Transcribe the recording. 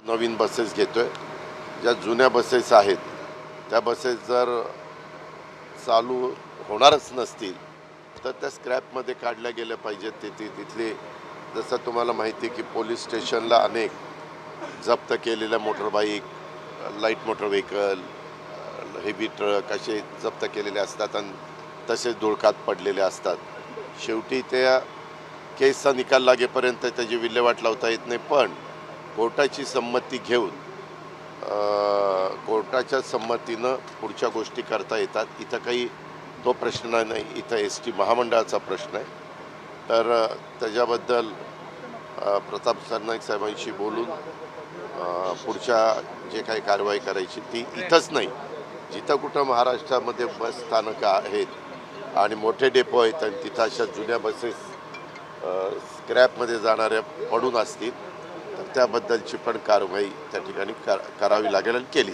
नवीन buses घेतोय. ज्या जुन्या बसेस आहेत त्या बसेस जर चालू होणारच नसतील तर त्या स्क्रॅपमध्ये काढल्या गेल्या पाहिजेत. तिथले जसं तुम्हाला माहिती आहे की पोलीस स्टेशनला अनेक जप्त केलेल्या motorbike, light motor vehicle, heavy truck असे जप्त केलेले असतात आणि तसेच धुळकात पडलेले असतात. शेवटी त्या केसचा निकाल लागेपर्यंत त्याची विल्हेवाट लावता येत नाही. पण कोर्टाची संमती घेऊन कोर्टाच्या संमतीनं पुढच्या गोष्टी करता येतात. इथं काही तो प्रश्न नाही, इथं एस टी महामंडळाचा प्रश्न आहे. तर त्याच्याबद्दल प्रताप सरनाईक साहेबांशी बोलून पुढच्या जे काही कारवाई करायची ती इथंच नाही, जिथं कुठं महाराष्ट्रामध्ये बस स्थानकं आहेत आणि मोठे डेपो आहेत आणि तिथं अशा जुन्या बसेस स्क्रॅपमध्ये जाणाऱ्या पडून असतील तर त्याबद्दलची पण कारवाई त्या ठिकाणी करावी लागेल आणि केली.